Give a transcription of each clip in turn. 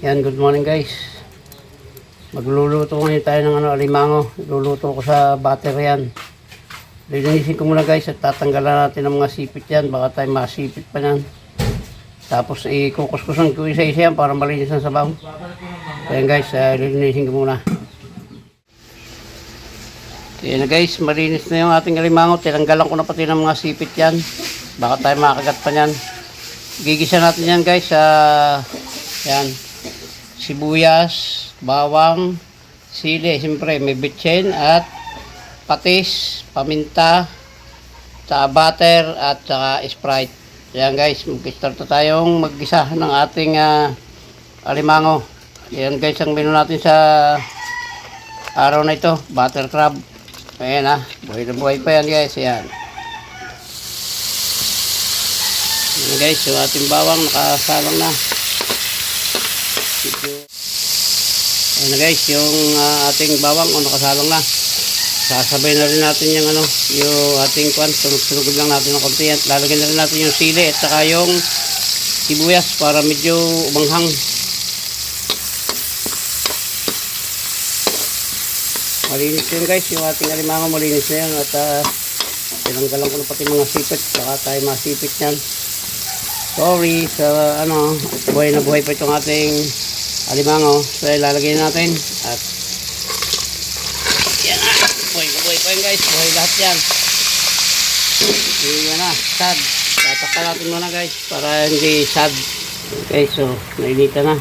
Yan, good morning guys. Magluluto ngayon tayo ng alimango. Luluto ko sa butter yan. Lilinisin ko muna guys at tatanggalan natin ng mga sipit yan. Baka tayo masipit pa yan. Tapos ikukuskusan ko isa-isa yan para malinis ang sabaw. Ayan guys, lilinisin ko muna. Ayan na guys, malinis na yung ating alimango. Tinanggalan ko na pati ng mga sipit yan. Baka tayo makagat pa yan. Gigisa natin yan guys sa yan, sibuyas, bawang, sili, siyempre may bitsin at patis, paminta, saka butter at saka Sprite. Yan guys, mag-start na tayong maggisa ng ating alimango. Yan guys ang menu natin sa araw na ito, butter crab. Ayan buhay na buhay pa yan guys. Yan. Yan guys, yung ating bawang nakasalang na. Ayan na guys, yung ating bawang nakasalang na. Sasabay na rin natin yung yung ating kwan, sunog lang natin ng konti at lalagyan na rin natin yung sili at saka yung sibuyas para medyo umanghang. Malinis yun guys, yung ating alimango malinis na yan at tinanggalan ko na pati mga sipit, saka tayo masipit yan. Sorry sa buhay na buhay pa itong ating alimango. So ilalagay natin at yan buhay na buhay pa yan guys, buhay lahat yan. Yan sad. Tatakpan natin muna guys para hindi sad. Okay, so nainita na,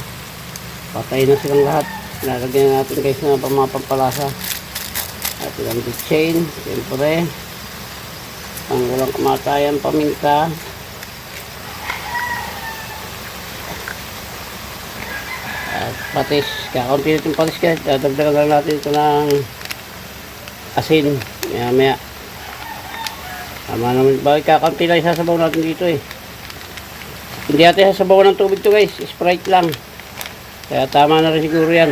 patay na silang lahat. Lalagyan natin guys na mga pampalasa at ilang bitsin, siyempre ang walang kamatayan, paminta at patis. Kakaunti natin patis guys, dadagdagan lang natin ito ng asin maya tama naman. Bakit kakaunti lang isasabaw natin dito hindi natin sasabaw ng tubig to guys, Sprite lang, kaya tama na rin siguro yan.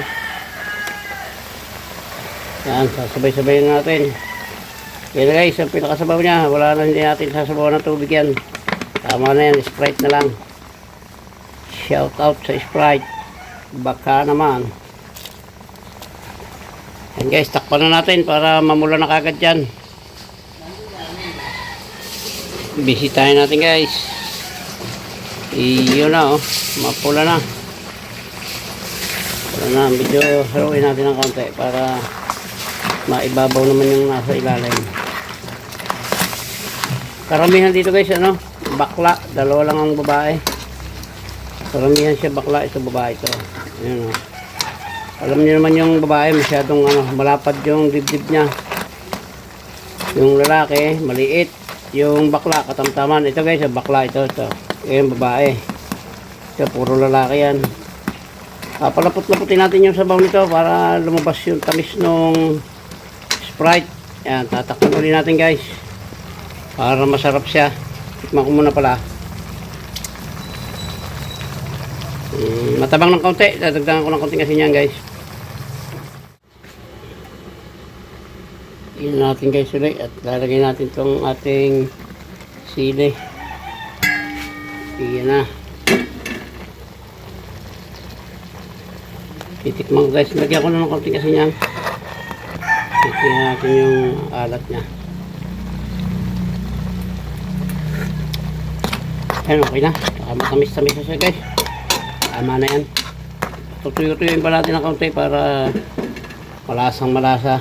Yan, sasabay-sabay natin. Yan guys, ang pinakasabaw niya, wala na, hindi natin sasabaw ng tubig yan, tama na yan, Sprite na lang. Shout out sa Sprite, baka naman. Yan guys, takpan na natin para mamula na kagad yan. Bisitahin natin guys. Iyon na mapula na. Wala na, medyo haluin natin ng konti para maibabaw naman yung nasa ilalim. Karamihan dito guys, bakla, dalawa lang ang babae. Karamihan siya bakla, ito babae ito. Ayan alam niyo naman yung babae masyadong malapad yung dibdib niya. Yung lalaki maliit, yung bakla katamtaman. Ito guys, bakla ito. Yung babae. Ito puro lalaki yan. Palapot-laputin natin yung sabaw nito para lumabas yung tamis nung Sprite. Yan, tatakpan ulit natin guys para masarap siya. Tikman ko muna pala. Matabang ng kaunti, dadagdagan ko ng kaunti kasi niyan guys. Yun natin guys ulit at lalagay natin itong ating sili. Yan na. Titikman ko guys, lagyan ko na ng kaunti kasi niyan. Titikman natin yung alat niya. Yan, okay na. Saka matamis-tamis na siya guys. Tama na yan. Tutuyo-tuyuin pa natin ng kaunti para malasang malasa.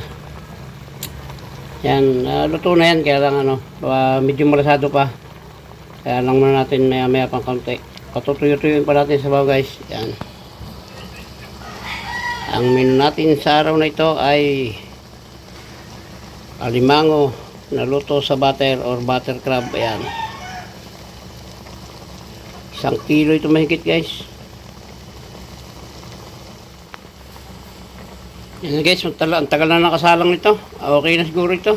Yan, luto na yan. Kaya lang medyo malasado pa. Kaya lang muna natin maya-maya pang kaunti. Tutuyo-tuyuin pa natin sa baw guys. Yan. Ang menu natin sa araw na ito ay alimango na luto sa butter or butter crab. Ayan. 1 kilo ito mahigit guys. Yan guys, ang tagal na nakasalang nito. Okay na siguro ito.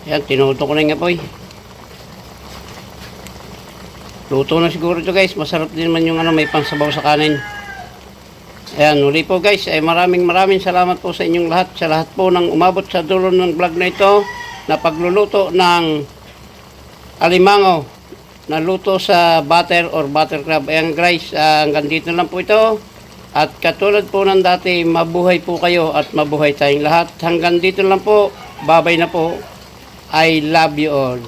Ayan, tinuto ko na yung apoy. Luto na siguro ito guys. Masarap din man yung may pansabaw sa kanin. Ayan, uli po guys, maraming salamat po sa inyong lahat. Sa lahat po ng umabot sa dulo ng vlog na ito na pagluluto ng alimango na luto sa butter or butter crab. Ayan guys, hanggang dito lang po ito. At katulad po ng dati, mabuhay po kayo at mabuhay tayong lahat. Hanggang dito lang po. Babay na po. I love you all.